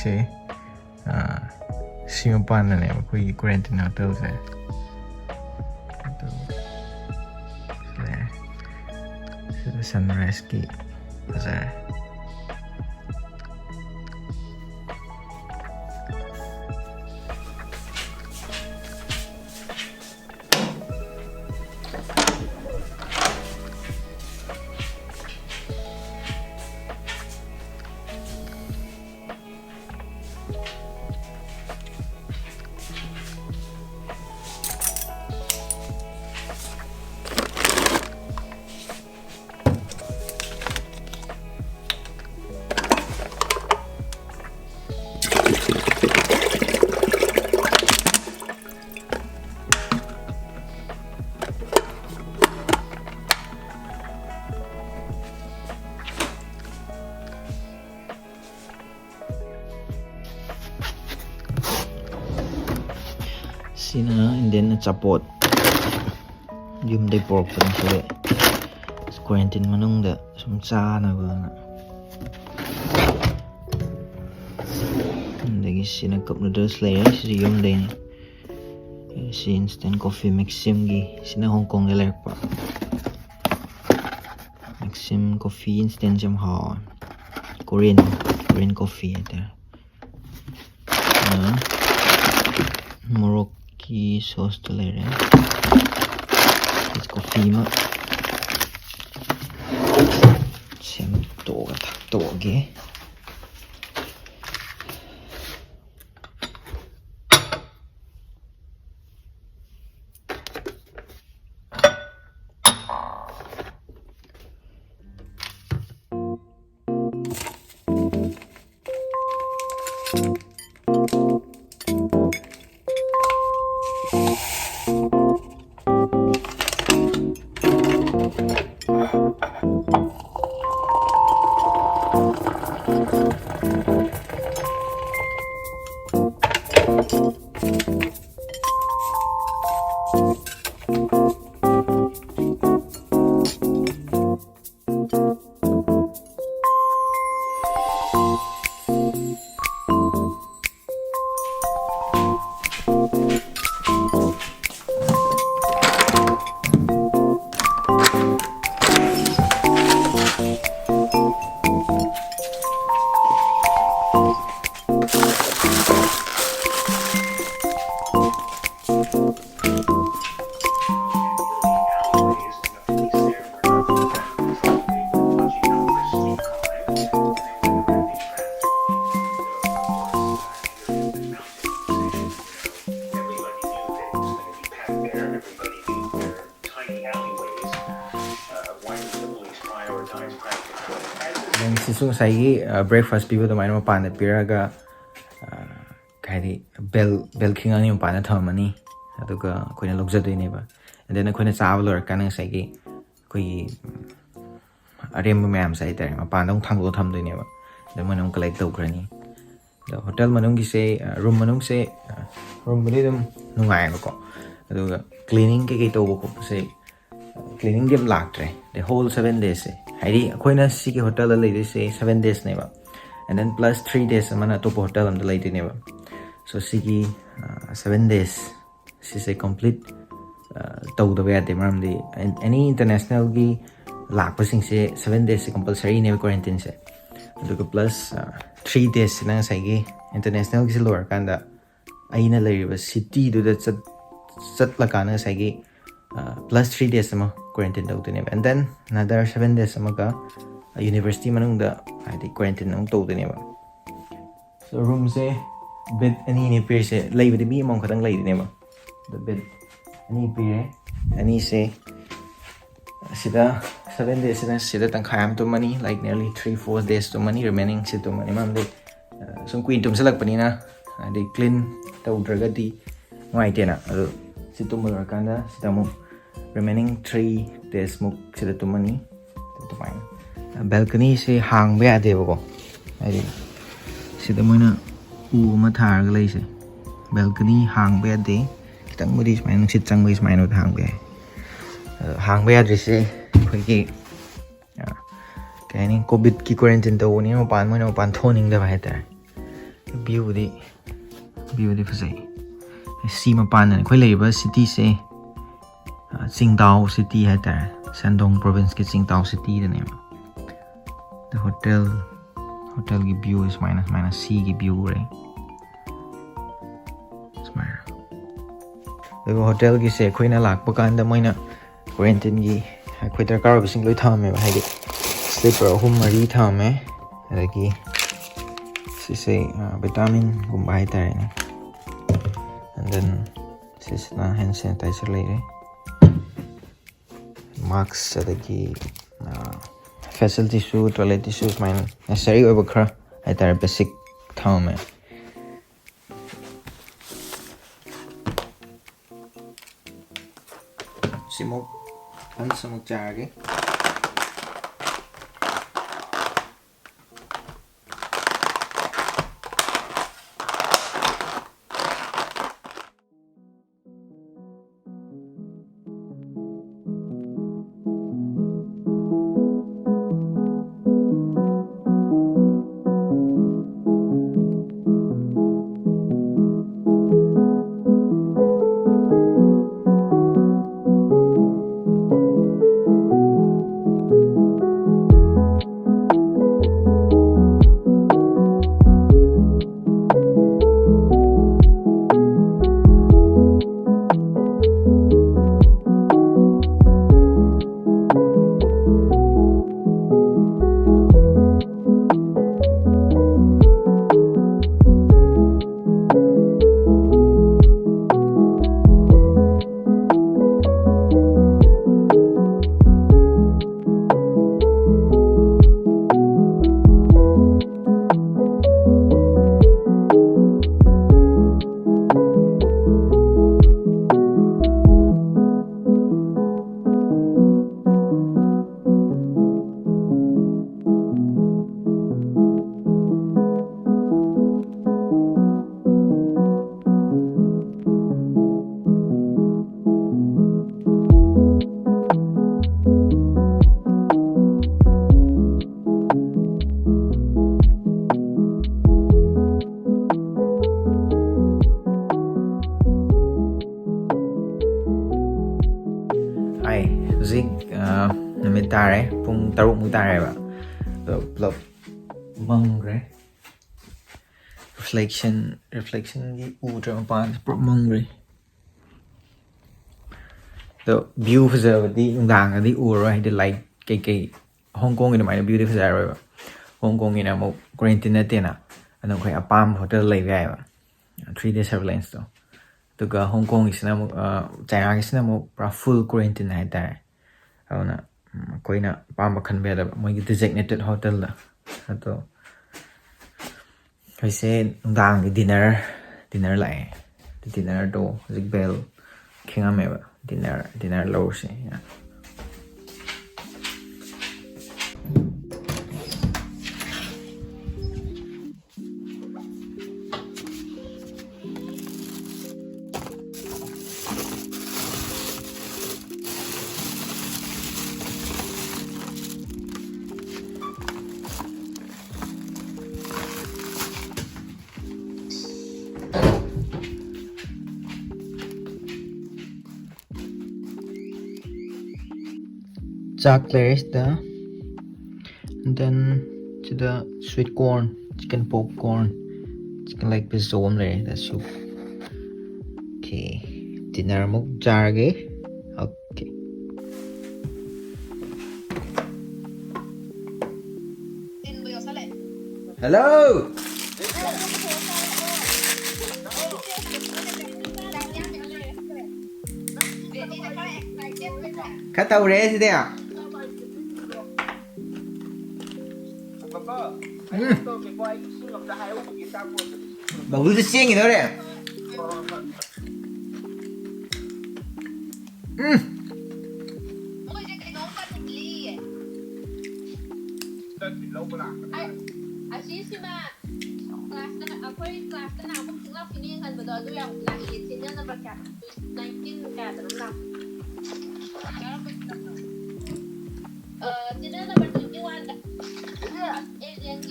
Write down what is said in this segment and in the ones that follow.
ꯂꯩꯔꯤꯁꯦ ꯁꯤ ꯃꯄꯥꯟꯗꯅꯦꯕ ꯑꯩꯈꯣꯏꯒꯤ ꯀ꯭ꯋꯥꯔꯦꯟꯇꯤꯟ ꯍꯣꯇꯦꯜꯁꯦ ꯑꯗꯨ ꯁꯤꯗ ꯁꯟꯔꯥꯏꯁꯀꯤ ꯐꯖꯔꯦ Sina Indian chapot yumdai pork pang sile quarantine manungda sum chanaba ndagi sina cup noodles layer si yumdai ni si instant coffee maxim gi sina Hong Kong le pa maxim coffee instant jam ha Korean coffee there Moroccan sauce to layer it's coffee ma sem to ga thak to ge Sisung sai breakfast pibo to maino pan piraga kaidi bell king ani pan thamani aduga koina lokja doine ba and then koina chavalor kana sai gi koi arem mam sai tar ma pan dong thanglo tham doine ba then manung collect to krani the hotel manung gi se room manung se room bali dum nungai ba ko aduga cleaning ke to ko se cleaning game lagtre the whole 7 days Hari akoina sigi hotel la lady say 7 days neba and then plus 3 days amana top hotel am the lady neba so sigi 7 days she say complete tau the way at the maram the any international gi lak pasing say 7 days compulsory neba quarantine se aduga plus 3 days na sai gi international gi lor kanda aina leriba city do that sat la kana sai gi plus 3 days ama quarantine tau tene and then another 7 days amaga university manung da adi quarantine nang tau tene ba so room se bed ani ne pair se laiba de bi mong khatang lai ne ba the bed ani pair ani se sida 7 days sida tang khayam to money like nearly 3-4 days to money remaining sit to money mam de sum queen tum selak pani na adi clean tau draga di ngai tena adu sit to mar kanda sida mo remaining 3 days muk sida to money to fine balcony se hang ba de ba ko ai sida moina u ma thar ga lai se balcony hang ba de kitang mudi smai nang sit chang mai smai no hang ba de se khoi ki kai ni covid ki quarantine to ni ma pan moina pan thoning da ba ta view di fazai si mapan na khoi leiba city se Qingdao city hai ta Shandong province ke Qingdao city da ne the hotel ki view is minus sea ki view re smile the hotel ki se khoi na lak pa kan da moina quarantine gi khoi tar kar bising loi tham me ba hai sleeper hum mari tham me adagi si se vitamin gum bai ta ne and then this na hand sanitizer later mask adagi facility shoe toilet tissues mine necessary over khra ai tar basic tham me simok an samuk charge Zik namit tare pung taruk mu tare ba plop mong re reflection gi u tra pan prop mong re the view fazer di ngang di u ro the light ke Hong Kong ina mai view di fazer ba Hong Kong ina mo quarantine te na anong khoi apam hotel lai gai ba 3 day surveillance to to ga Hong Kong isna mo China isna mo pra full quarantine hai ta auna koina pam khan be da moi designated hotel da to kai se ngang gi dinner lai dinner do zik bell khinga me ba dinner low se ya chocolate the and then to the sweet corn chicken popcorn chicken leg piece zone there that soup okay dinner muk jarge okay hello khát tàu rễ gì thế à bầu đưa xiên gì đó đấy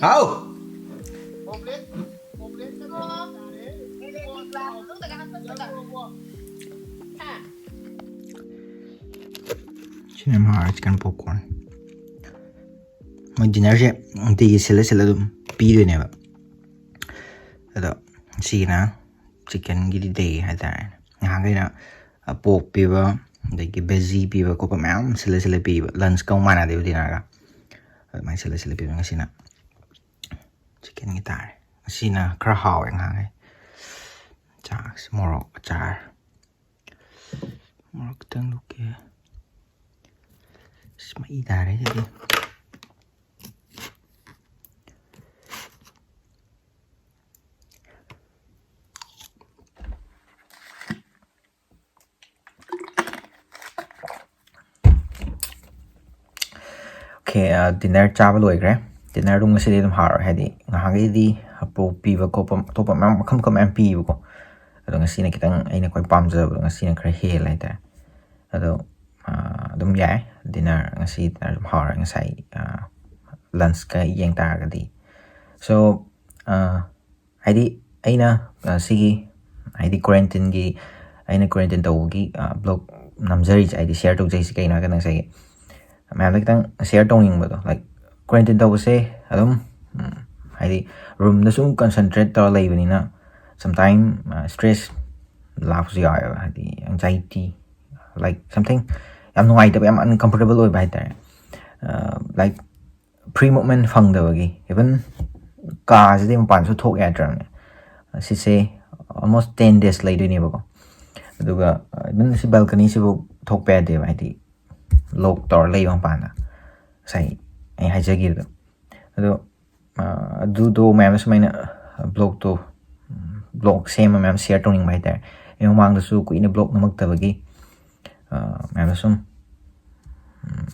Hậu Cinema chicken popcorn. My dinner je di sila dum pi do ne ba. Ado sina chicken gi day ha ta. Nga ga na pork pi ba de gi veggie pi ba ko pa mam sila pi ba lunch ka mana de dinner ga. Mai sila pi nga sina chicken gi ta. Sina kra haw nga ga. Cha morok char. Morok tang lu ke. Smai ta re jadi. Okay, dinner chaba loi gre. Dinner dung ngasi dum har hadi ngahagi di po piwa ko topa mam kham MP ko. Ado ngasi na kitang ai na koi pamja bu ngasi na khra he lai ta. Ado dum ya dinner ngasi dinner dum har ngasai lunch ka yeng ta ga di. So hadi aina sigi hadi quarantine gi aina quarantine to gi blog namjari ai di share to jai si kai na kana sai मैं like share towing ba like quarantine to se adum haidi room da sum concentrate to lai bani na sometime stress laughs ya haidi anxiety like something am no idea am uncomfortable oi bai ta like pre movement phang da gi even ka je dem pan su thok ya tram si se almost 10 days lai do ni ba ko aduga even si balcony si bu thok pa de bai ti lok tor lay bang pana sai ai hajagi do ma'am sa maina blog same ma'am share toning mai ta e mang da su ku ina blog namak ta bagi ma'am sum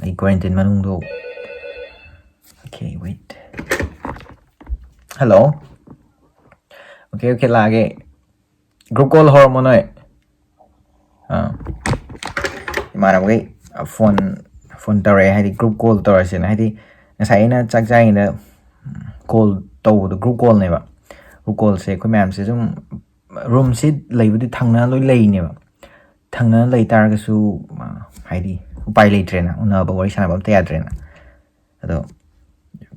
ai quarantine manung do. Okay, wait. Hello. Okay lage group call hormone oi imana bagi phone tore haidi group call tore sin haidi ngasai na chak jai na call to the group call ne ba group call se ko ma'am se sum room sit lei budi thangna loi lei ne ba thangna lei tar ga su haidi upai lei trena una ba wari sana ba ta ya trena ado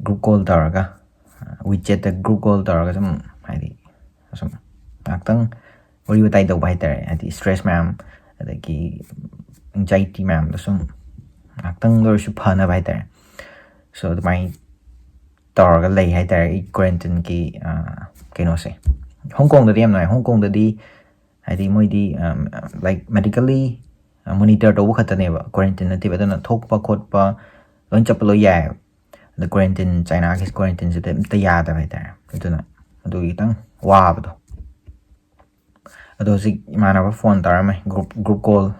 group call tar ga widget the group call tar ga sum haidi sum aktang wari ba tai do bai tar haidi stress ma'am adaki anxiety ma'am da sum aktang lor su phana bai tar so the my tar ga lei hai tar quarantine ki keno se Hong Kong da diam nai Hong Kong da di haidi moi di like medically monitor to khat ne ba quarantine na ti ba na thok pa khot pa lon chap lo ya the quarantine China ki quarantine se ta ya da bai tar aduna adu itang wa ba do ado si mana ba phone tar mai group call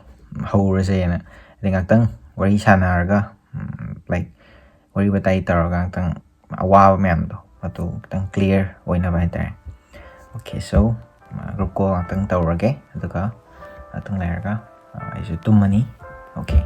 how re na ring tang wari sana ga like wari batai tar ga tang awa mem do atu tang clear oina bai ta. Okay, so group call tang tar ga aduga atang la ga isu tumani. Okay.